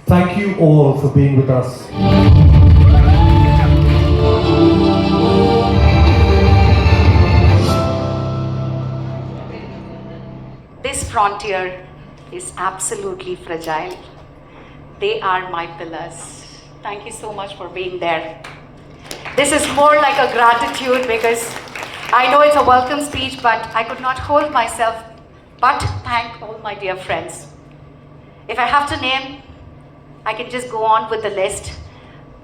Thank you all for being with us. This frontier is absolutely fragile. They are my pillars. Thank you so much for being there. This is more like a gratitude because I know it's a welcome speech, but I could not hold myself but thank all my dear friends. If I have to name, I can just go on with the list.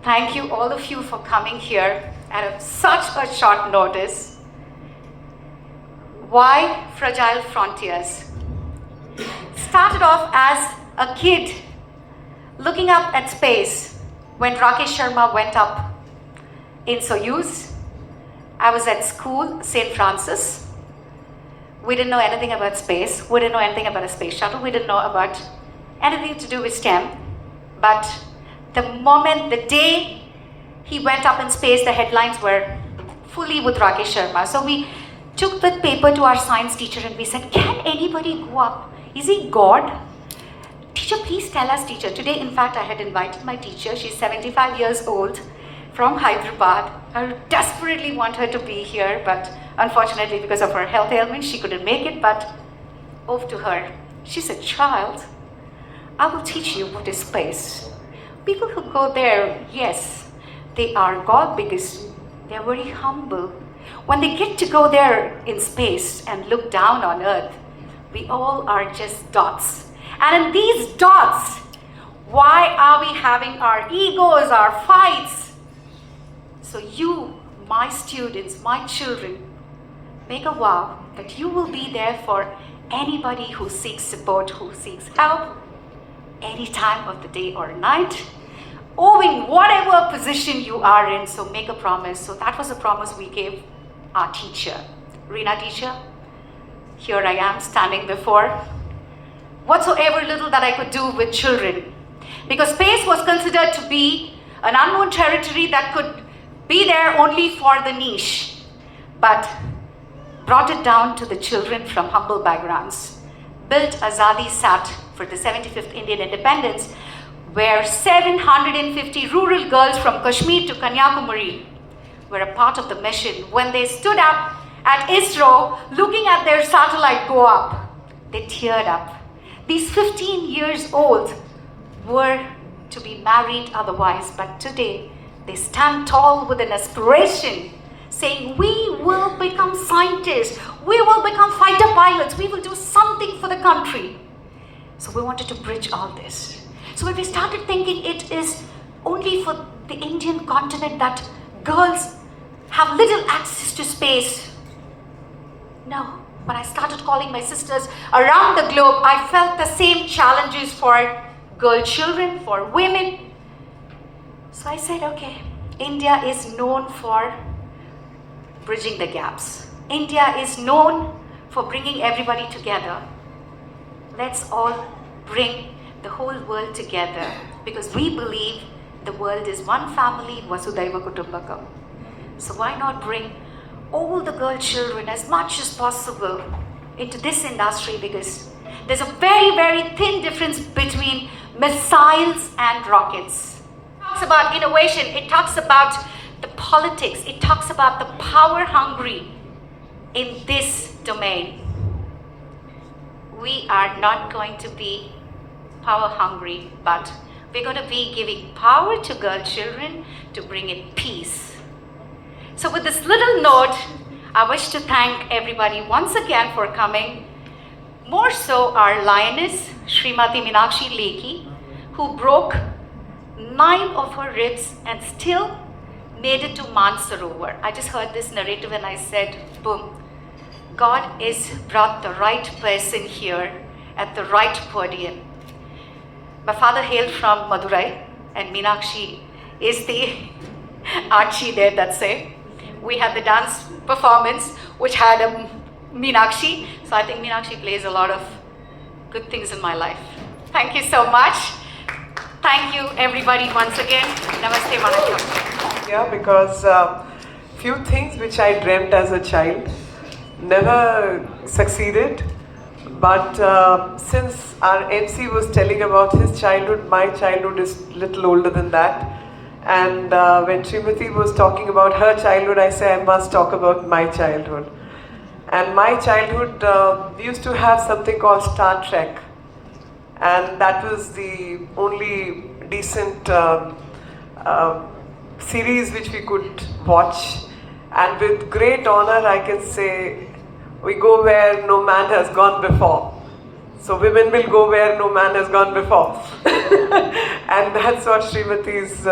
Thank you, all of you, for coming here at such a short notice. Why Fragile Frontiers? Started off as a kid looking up at space when Rakesh Sharma went up in Soyuz. I was at school, St. Francis. We didn't know anything about space. We didn't know anything about a space shuttle. We didn't know about anything to do with STEM. But the moment, the day he went up in space, the headlines were fully with Rakesh Sharma. So we took the paper to our science teacher and we said, can anybody go up? Is he God? Teacher, please tell us, teacher. Today, in fact, I had invited my teacher. She's 75 years old from Hyderabad. I desperately want her to be here, but unfortunately, because of her health ailment, she couldn't make it, but off to her. She said, child, I will teach you what is space. People who go there, yes, they are God because they're very humble. When they get to go there in space and look down on Earth, we all are just dots. And in these dots, why are we having our egos, our fights? So you, my students, my children, make a vow that you will be there for anybody who seeks support, who seeks help, any time of the day or night, owing whatever position you are in. So make a promise. So that was a promise we gave our teacher. Reena teacher, here I am standing before whatsoever little that I could do with children. Because space was considered to be an unknown territory that could be there only for the niche, but brought it down to the children from humble backgrounds. Built Azadi Sat for the 75th Indian independence, where 750 rural girls from Kashmir to Kanyakumari were a part of the mission. When they stood up at ISRO, looking at their satellite go up, they teared up. These 15 years old were to be married otherwise, but today they stand tall with an aspiration, saying, we will become scientists, we will become fighter pilots, we will do something for the country. So we wanted to bridge all this. So when we started thinking it is only for the Indian continent that girls have little access to space. No. When I started calling my sisters around the globe, I felt the same challenges for girl children, for women. So I said, okay, India is known for bridging the gaps. India is known for bringing everybody together. Let's all bring the whole world together because we believe the world is one family, Vasudhaiva Kutumbakam. So why not bring all the girl children as much as possible into this industry, because there's a very, very thin difference between missiles and rockets. It talks about innovation, it talks about the politics, it talks about the power hungry in this domain. We are not going to be power hungry, but we're going to be giving power to girl children to bring in peace. So with this little note, I wish to thank everybody once again for coming. More so our lioness, Srimathy Meenakshi Lekhi, who broke 9 of her ribs and still made it to Mansarovar. I just heard this narrative and I said, boom, God is brought the right person here at the right podium. My father hailed from Madurai and Meenakshi is the Archie there, that's it. We had the dance performance which had a Meenakshi. So I think Meenakshi plays a lot of good things in my life. Thank you so much. Thank you everybody once again. Namaste, Vanakkam. Yeah, because few things which I dreamt as a child never succeeded. But since our MC was telling about his childhood, my childhood is little older than that. And when Srimathy was talking about her childhood, I say I must talk about my childhood. And my childhood, we used to have something called Star Trek. And that was the only decent series which we could watch. And with great honor, I can say, we go where no man has gone before. So women will go where no man has gone before. And that's what Srimathy is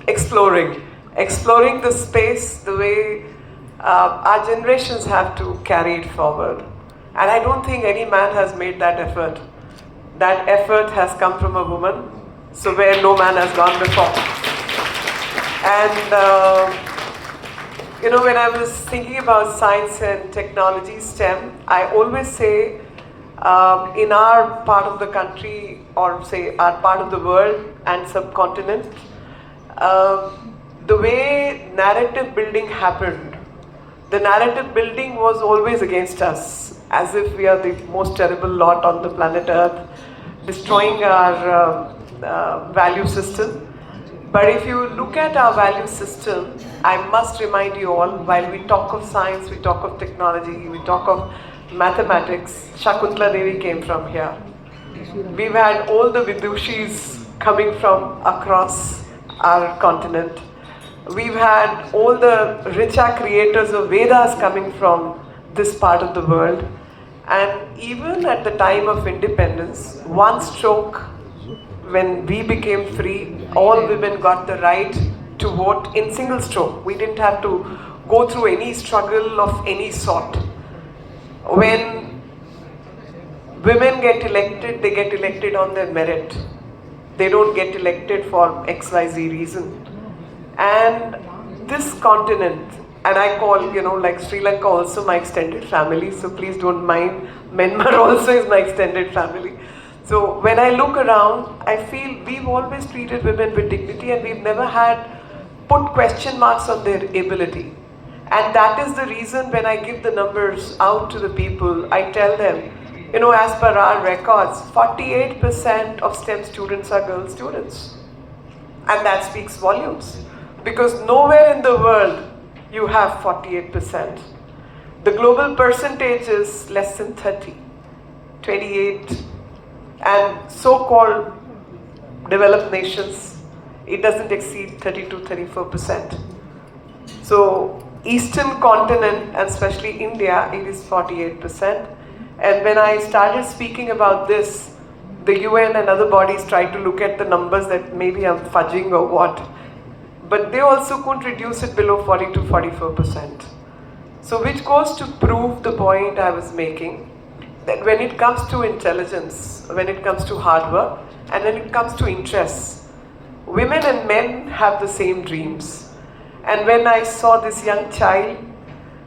exploring. Exploring the space the way our generations have to carry it forward. And I don't think any man has made that effort. That effort has come from a woman, so where no man has gone before. And when I was thinking about science and technology, STEM, I always say in our part of the country, or say our part of the world and subcontinent, the way narrative building happened, the narrative building was always against us, as if we are the most terrible lot on the planet Earth, destroying our value system. But if you look at our value system, I must remind you all, while we talk of science, we talk of technology, we talk of mathematics, Shakuntala Devi came from here. We've had all the Vidushis coming from across our continent. We've had all the richa creators of Vedas coming from this part of the world. And even at the time of independence, one stroke, when we became free, all women got the right to vote in single stroke. We didn't have to go through any struggle of any sort. When women get elected, they get elected on their merit. They don't get elected for XYZ reason. And this continent, and I call, like Sri Lanka also my extended family, so please don't mind, Myanmar also is my extended family. So when I look around, I feel we've always treated women with dignity and we've never had put question marks on their ability. And that is the reason when I give the numbers out to the people, I tell them, as per our records, 48% of STEM students are girl students. And that speaks volumes. Because nowhere in the world you have 48%. The global percentage is less than 30, 28. And so-called developed nations, it doesn't exceed 32-34%. So Eastern continent, and especially India, it is 48%. And when I started speaking about this, the UN and other bodies tried to look at the numbers that maybe I'm fudging or what. But they also couldn't reduce it below 40-44%. So which goes to prove the point I was making, that when it comes to intelligence, when it comes to hard work, and when it comes to interests, women and men have the same dreams. And when I saw this young child,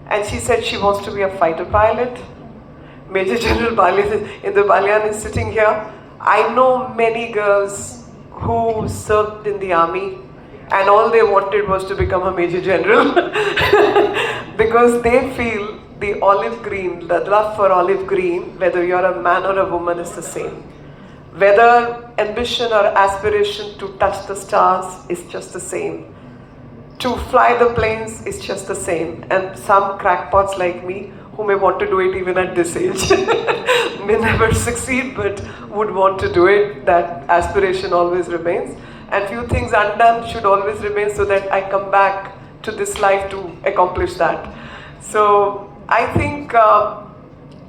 and she said she wants to be a fighter pilot, Major General Balyan in the Balyan is sitting here. I know many girls who served in the army, and all they wanted was to become a Major General because they feel the olive green, the love for olive green, whether you're a man or a woman, is the same. Whether ambition or aspiration to touch the stars is just the same. To fly the planes is just the same. And some crackpots like me, who may want to do it even at this age, may never succeed but would want to do it, that aspiration always remains. And few things undone should always remain so that I come back to this life to accomplish that. So I think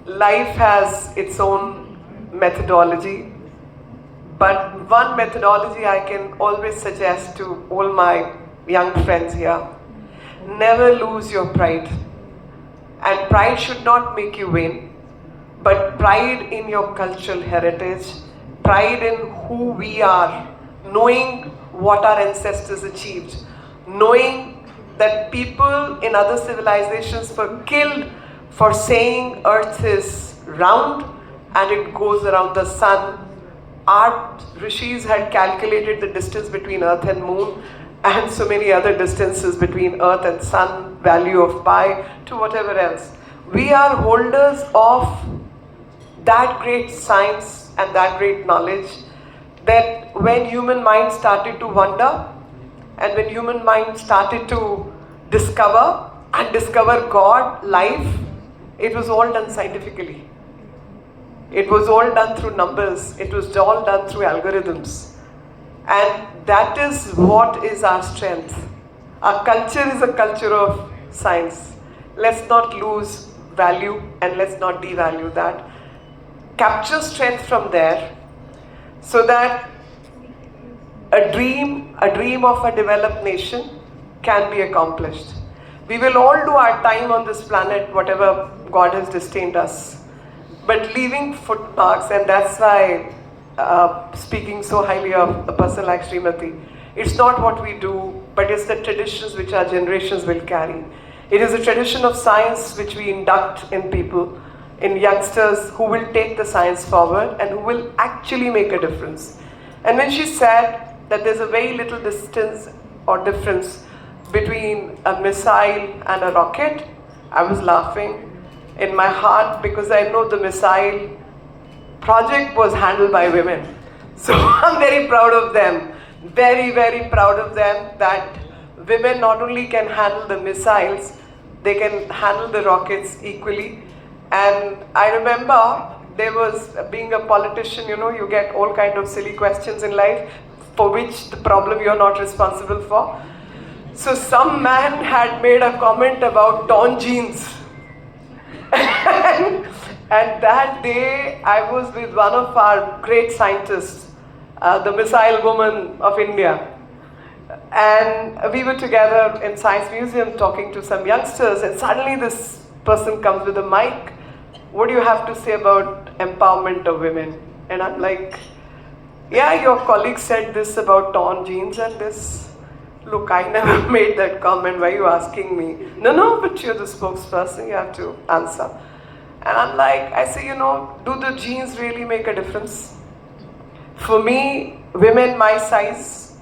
life has its own methodology, but one methodology I can always suggest to all my young friends here: never lose your pride. And pride should not make you vain, but pride in your cultural heritage, pride in who we are, knowing what our ancestors achieved, knowing that people in other civilizations were killed for saying Earth is round and it goes around the sun. Our rishis had calculated the distance between Earth and Moon and so many other distances between Earth and Sun, value of pi to whatever else. We are holders of that great science and that great knowledge, that when human mind started to wonder and when human mind started to discover and discover God, life, it was all done scientifically. It was all done through numbers. It was all done through algorithms. And that is what is our strength. Our culture is a culture of science. Let's not lose value and let's not devalue that. Capture strength from there so that a dream of a developed nation can be accomplished. We will all do our time on this planet, whatever God has destined us, but leaving footmarks, and that's why speaking so highly of a person like Srimathy, it's not what we do, but it's the traditions which our generations will carry. It is a tradition of science which we induct in people, in youngsters who will take the science forward and who will actually make a difference. And when she said that there's a very little distance or difference between a missile and a rocket, I was laughing in my heart because I know the missile project was handled by women. So I'm very proud of them, very, very proud of them that women not only can handle the missiles, they can handle the rockets equally. And I remember there was, being a politician, you get all kind of silly questions in life for which the problem you're not responsible for. So some man had made a comment about torn jeans. And that day I was with one of our great scientists, the missile woman of India. And we were together in Science Museum talking to some youngsters, and suddenly this person comes with a mic. What do you have to say about empowerment of women? And I'm like, yeah, your colleague said this about torn jeans and this. Look, I never made that comment. Why are you asking me? No, but you're the spokesperson, you have to answer. And I'm like, I say, do the jeans really make a difference? For me, women my size,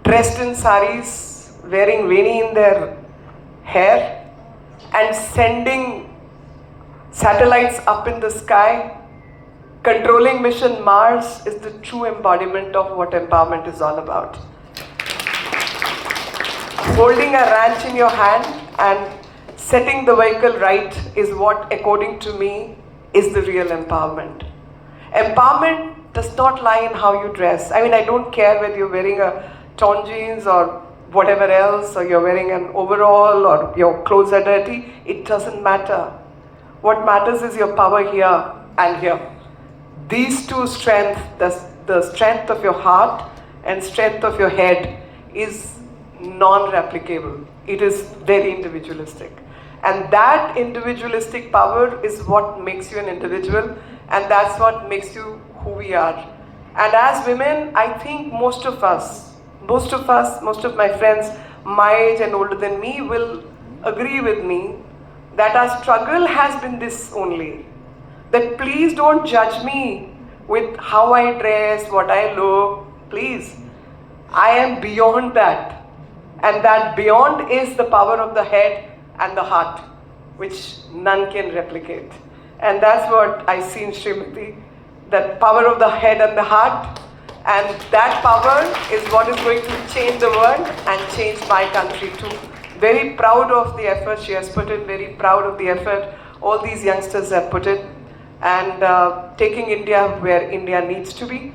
dressed in saris, wearing veni in their hair, and sending satellites up in the sky, controlling mission Mars is the true embodiment of what empowerment is all about. Holding a ranch in your hand and setting the vehicle right is what, according to me, is the real empowerment. Empowerment does not lie in how you dress. I mean, I don't care whether you're wearing a torn jeans or whatever else, or you're wearing an overall or your clothes are dirty. It doesn't matter. What matters is your power here and here. These two strengths, the strength of your heart and strength of your head, is non-replicable. It is very individualistic. And that individualistic power is what makes you an individual, and that's what makes you who we are. And as women, I think most of my friends my age and older than me will agree with me that our struggle has been this only. That please don't judge me with how I dress, what I look, please. I am beyond that. And that beyond is the power of the head and the heart, which none can replicate. And that's what I see in Srimathy, that power of the head and the heart. And that power is what is going to change the world and change my country too. Very proud of the effort she has put in, very proud of the effort all these youngsters have put in, and taking India where India needs to be.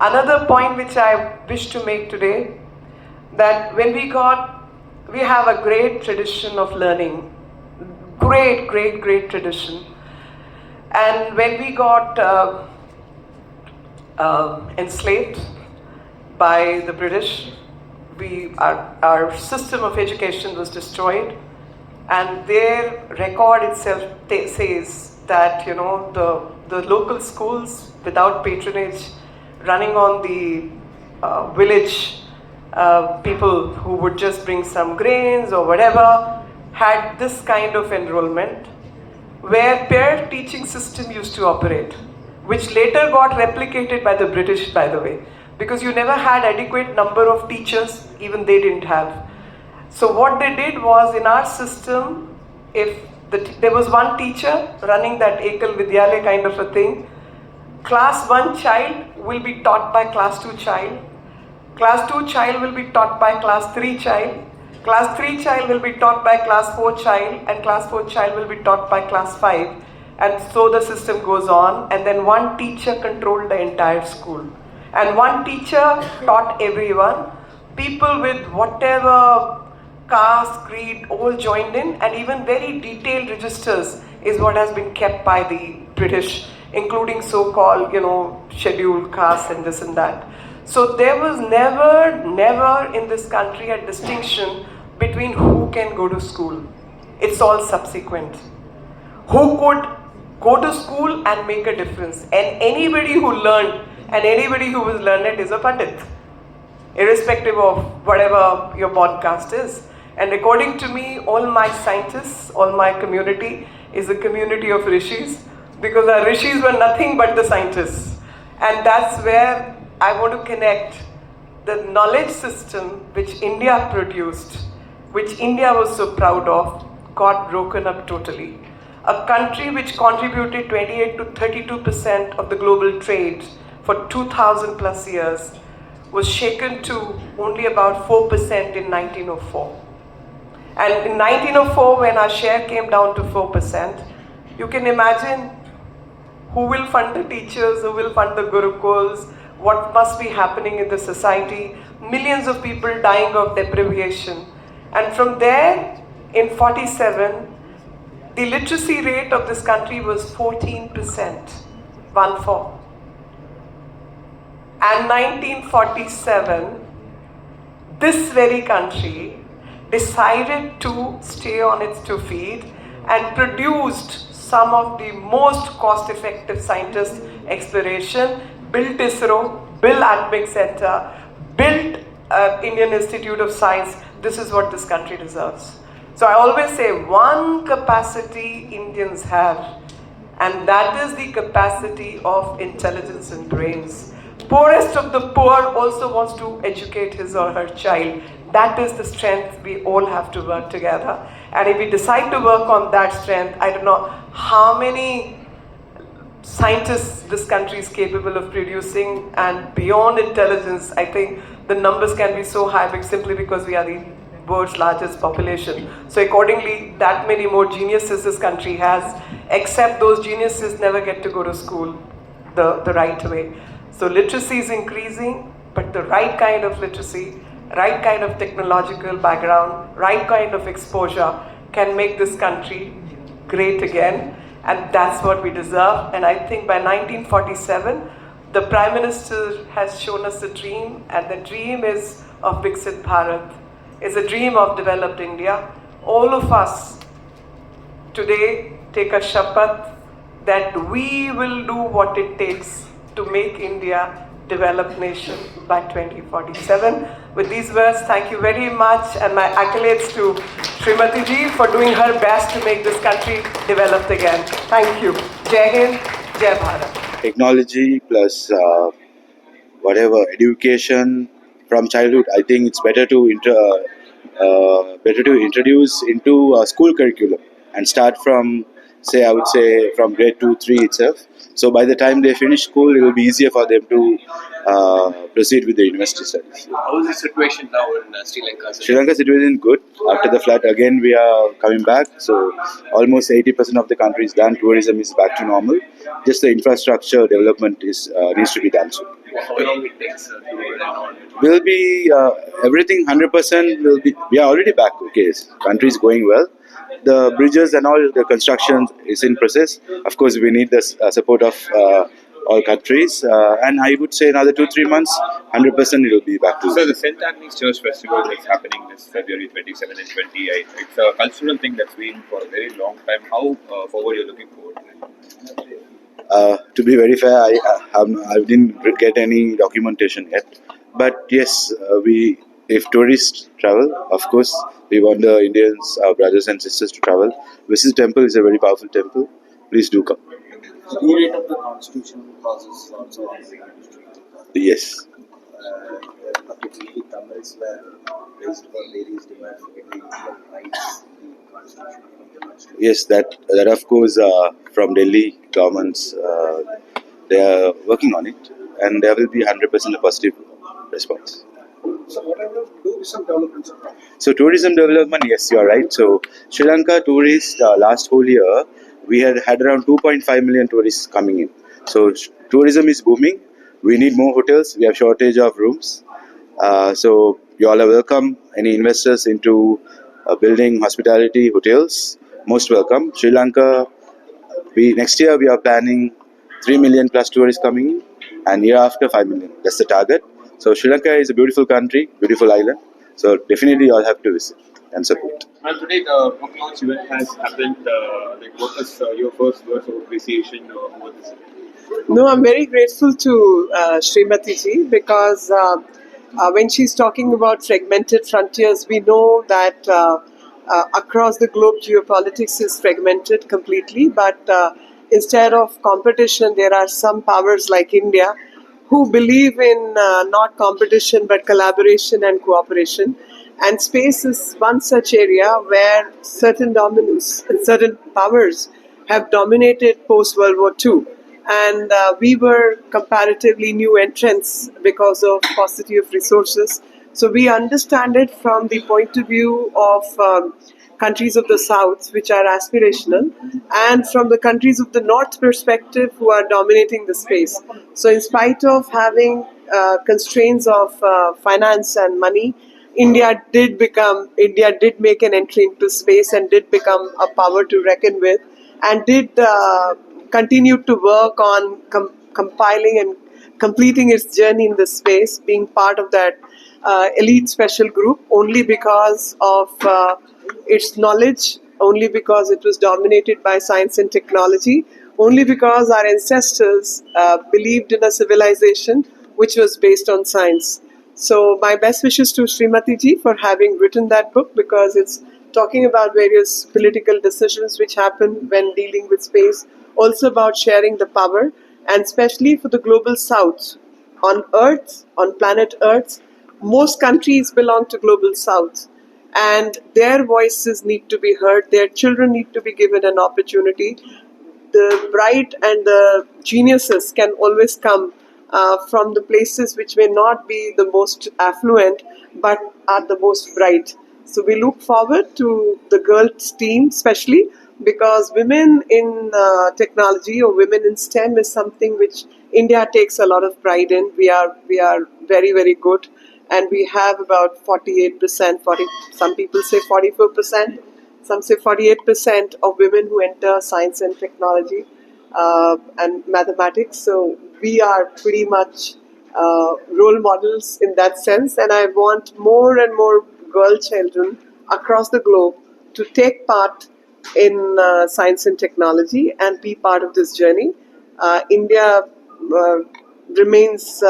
Another point which I wish to make today, that when we have a great tradition of learning, great tradition. And when we got enslaved by the British, our system of education was destroyed, and their record itself says that the local schools without patronage, running on the village people who would just bring some grains or whatever, had this kind of enrollment, where paired teaching system used to operate, which later got replicated by the British, by the way, because you never had adequate number of teachers, even they didn't have. So what they did was, in our system, if There was one teacher running that Ekal Vidyalaya kind of a thing. Class 1 child will be taught by class 2 child. Class 2 child will be taught by class 3 child. Class 3 child will be taught by class 4 child, and class 4 child will be taught by class 5. And so the system goes on, and then one teacher controlled the entire school. And one teacher taught everyone. People with whatever caste, creed, all joined in, and even very detailed registers is what has been kept by the British, including so-called, scheduled castes and this and that. So there was never in this country a distinction between who can go to school. It's all subsequent. Who could go to school and make a difference? And anybody who learned and anybody who was learned is a Pandit, irrespective of whatever your podcast is. And according to me, all my scientists, all my community is a community of rishis, because our rishis were nothing but the scientists. And that's where I want to connect the knowledge system which India produced, which India was so proud of, got broken up totally. A country which contributed 28 to 32% of the global trade for 2000 plus years was shaken to only about 4% in 1904. And in 1904, when our share came down to 4%, you can imagine who will fund the teachers, who will fund the gurukuls, what must be happening in the society, millions of people dying of deprivation. And from there, in 47, the literacy rate of this country was 14%, 1-4. And 1947, this very country decided to stay on its 2 feet and produced some of the most cost-effective scientists exploration, built ISRO, built Atomic Center, built Indian Institute of Science. This is what this country deserves. So I always say one capacity Indians have, and that is the capacity of intelligence and brains. Poorest of the poor also wants to educate his or her child. That is the strength we all have to work together. And if we decide to work on that strength, I don't know how many scientists this country is capable of producing, and beyond intelligence, I think the numbers can be so high simply because we are the world's largest population. So accordingly, that many more geniuses this country has, except those geniuses never get to go to school the right way. So literacy is increasing, but the right kind of literacy, right kind of technological background, right kind of exposure can make this country great again. And that's what we deserve. And I think by 1947, the Prime Minister has shown us a dream, and the dream is of Viksit Bharat, is a dream of developed India. All of us today take a shapath that we will do what it takes to make India developed nation by 2047. With these words, thank you very much, and my accolades to Srimathy ji for doing her best to make this country developed again. Thank you. Jai Hind, Jai Bharat. Technology plus whatever education from childhood, I think it's better to introduce into school curriculum and start from, say, I would say from grade 2, 3 itself. So by the time they finish school, it will be easier for them to proceed with the university studies. How is the situation now in Sri Lanka? Sri Lanka situation good. After the flood, again we are coming back. So almost 80% of the country is done. Tourism is back to normal. Just the infrastructure development is needs to be done soon. How long it takes to do it? Will be everything 100% will be. We are already back. Okay, country is going well. The bridges and all the construction is in process. Of course, we need the support of all countries, and I would say another 2-3 months, 100% it will be back to. So the St. Agnes Church Festival that's happening this February 27 and 28, it's a cultural thing that's been for a very long time. How forward you're looking forward to it? To be very fair, I didn't get any documentation yet. But yes, if tourists travel, of course, we want the Indians, our brothers and sisters, to travel. Visit temple is a very powerful temple. Please do come. The rewrite of the constitution causes also ongoing history. Yes. Particularly Tamils were raised for various demands for getting equal rights, Yes, that of course from Delhi governments they are working on it, and there will be 100% a positive response. So what are the tourism developments around? So tourism development, yes, you are right. So Sri Lanka tourists last whole year we had around 2.5 million tourists coming in. So tourism is booming. We need more hotels. We have shortage of rooms. So you all are welcome. Any investors into building hospitality hotels, most welcome. Sri Lanka, we next year we are planning 3 million plus tourists coming in, and year after 5 million. That's the target. So Sri Lanka is a beautiful country, beautiful island. So definitely you all have to visit and support. And today the book launch event has happened. Like, what was your first words of appreciation over this event? No, I'm very grateful to Srimathy ji because when she's talking about fragmented frontiers, we know that across the globe geopolitics is fragmented completely. But instead of competition, there are some powers like India who believe in not competition but collaboration and cooperation. And space is one such area where certain dominance, certain powers have dominated post World War II. And we were comparatively new entrants because of paucity of resources. So we understand it from the point of view of countries of the South, which are aspirational, and from the countries of the North perspective, who are dominating the space. So, in spite of having constraints of finance and money, India did make an entry into space and did become a power to reckon with, and did continue to work on compiling and completing its journey in the space, being part of that elite special group only because of its knowledge, only because it was dominated by science and technology, only because our ancestors believed in a civilization which was based on science. So, my best wishes to Srimathy ji for having written that book, because it's talking about various political decisions which happen when dealing with space, also about sharing the power, and especially for the global south. On Earth, on planet Earth, most countries belong to global south, and their voices need to be heard, their children need to be given an opportunity. The bright and the geniuses can always come from the places which may not be the most affluent but are the most bright. So we look forward to the girls' team, especially because women in technology or women in STEM is something which India takes a lot of pride in. We are very very good, and we have about 48%. 40, some people say 44%. Some say 48% of women who enter science and technology and mathematics. So we are pretty much role models in that sense. And I want more and more girl children across the globe to take part in science and technology and be part of this journey. India remains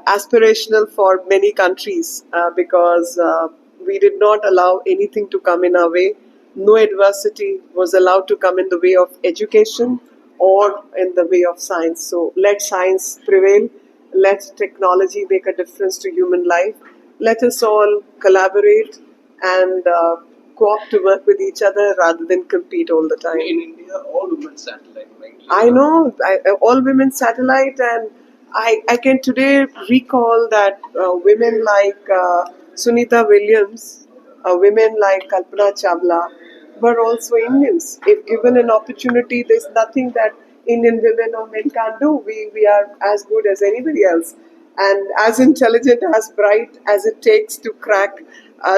aspirational for many countries because we did not allow anything to come in our way. No adversity was allowed to come in the way of education or in the way of science. So let science prevail. Let technology make a difference to human life. Let us all collaborate and co-op to work with each other rather than compete all the time. In India, all women satellite, right? I know, all women satellite, and I can today recall that women like Sunita Williams, women like Kalpana Chawla were also Indians. If given an opportunity, there's nothing that Indian women or men can't do. We are as good as anybody else, and as intelligent, as bright as it takes to crack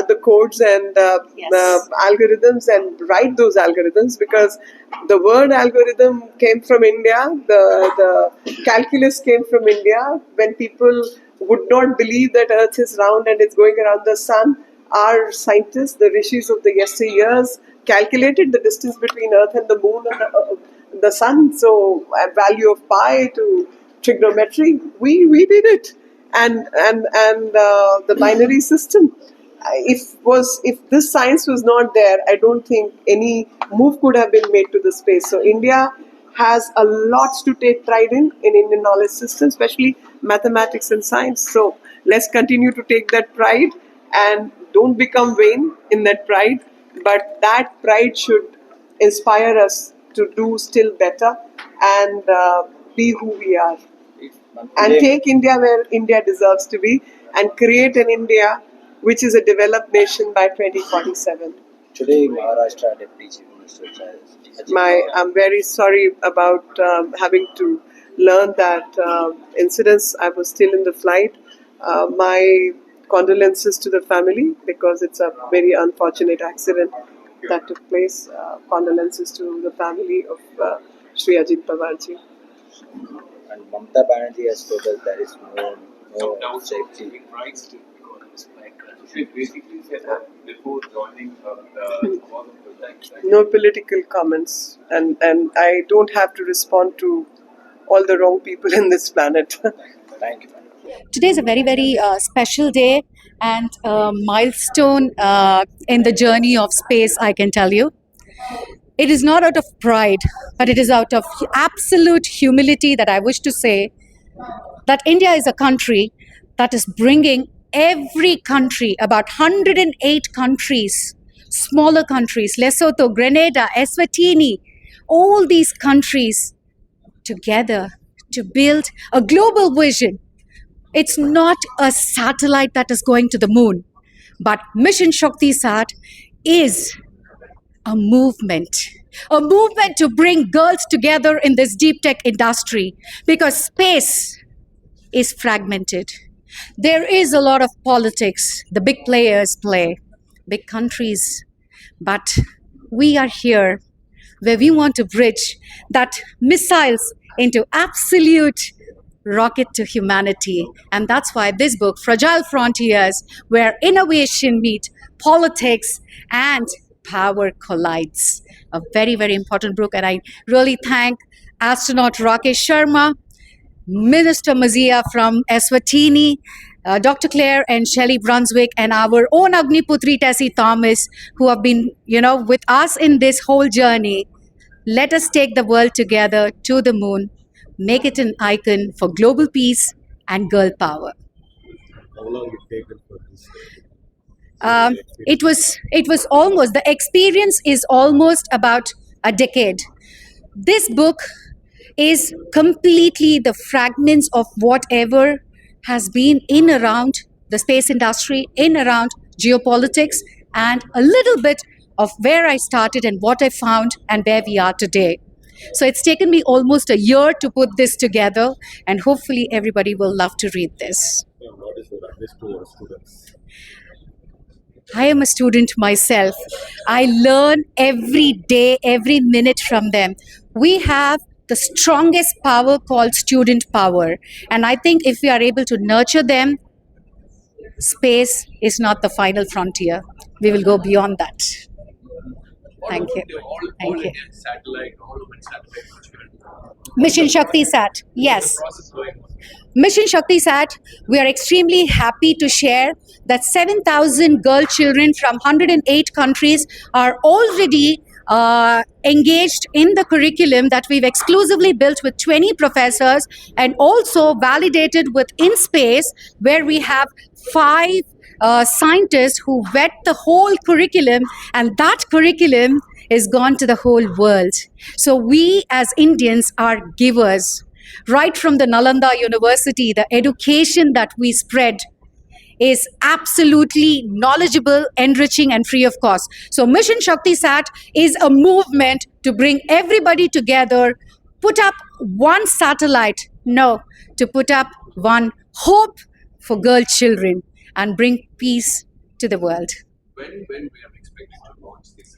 the codes and Yes. algorithms and write those algorithms, because the word algorithm came from India, the calculus came from India. When people would not believe that Earth is round and it's going around the sun, our scientists, the rishis of the yesteryears, calculated the distance between Earth and the moon and the sun. So, a value of pi to trigonometry, we did it, and the binary system. If this science was not there, I don't think any move could have been made to the space. So India has a lot to take pride in Indian knowledge system, especially mathematics and science. So let's continue to take that pride and don't become vain in that pride. but that pride should inspire us to do still better and be who we are and take India where India deserves to be and create an India which is a developed nation by 2047. Today, Maharashtra Deputy Chief Minister is I'm very sorry about having to learn that incidents. I was still in the flight. My condolences to the family because it's a very unfortunate accident that took place. Condolences to the family of Shri Ajit Pawarji. and Mamata Banerjee has told us there is no safety. She basically said that before joining the cause of the No political comments, and I don't have to respond to all the wrong people in this planet. Thank you. Today is a very, very special day and a milestone in the journey of space, I can tell you. It is not out of pride, but it is out of absolute humility that I wish to say that India is a country that is bringing every country, about 108 countries, smaller countries, Lesotho, Grenada, Eswatini, all these countries together to build a global vision. It's not a satellite that is going to the moon, but Mission Shakti Sat is a movement. A movement to bring girls together in this deep tech industry because space is fragmented. There is a lot of politics. The big players play, big countries. But we are here where we want to bridge that missiles into absolute rocket to humanity. And that's why this book, Fragile Frontiers, where innovation meets politics and power collides. A very, very important book. And I really thank astronaut Rakesh Sharma, Minister Mazia from Eswatini, Dr. Claire and Shelley Brunswick, and our own Agniputri Tessie Thomas, who have been, with us in this whole journey. Let us take the world together to the moon, make it an icon for global peace and girl power. How long it taken for this? It was almost, the experience is almost about a decade. This book is completely the fragments of whatever has been in around the space industry, in around geopolitics, and a little bit of where I started and what I found and where we are today. So it's taken me almost a year to put this together, and hopefully everybody will love to read this. What is your advice to your students? I am a student myself. I learn every day, every minute from them. We have the strongest power called student power. And I think if we are able to nurture them, space is not the final frontier. We will go beyond that. Thank you. Thank you. Mission Shakti Sat. Yes. Mission Shakti Sat, we are extremely happy to share that 7,000 girl children from 108 countries are already engaged in the curriculum that we've exclusively built with 20 professors and also validated with InSpace, where we have 5 scientists who vet the whole curriculum, and that curriculum is gone to the whole world. So we as Indians are givers. Right from the Nalanda University, the education that we spread is absolutely knowledgeable, enriching, and free of cost. So Mission Shakti Sat is a movement to bring everybody together, put up one satellite, no, to put up one hope for girl children and bring peace to the world. When we are expected to launch this?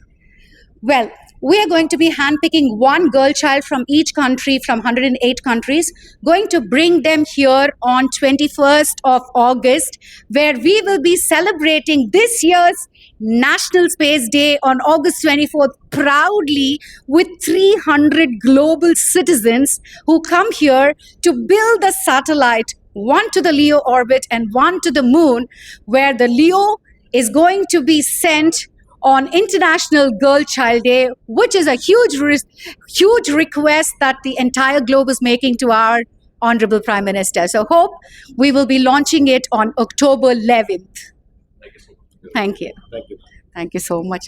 Well, we are going to be handpicking one girl child from each country, from 108 countries, going to bring them here on 21st of August, where we will be celebrating this year's National Space Day on August 24th proudly with 300 global citizens who come here to build the satellite, one to the LEO orbit and one to the moon, where the LEO is going to be sent on International Girl Child Day, which is a huge request that the entire globe is making to our Honorable Prime Minister. So hope we will be launching it on October 11th. Thank you. Thank you. Thank you so much.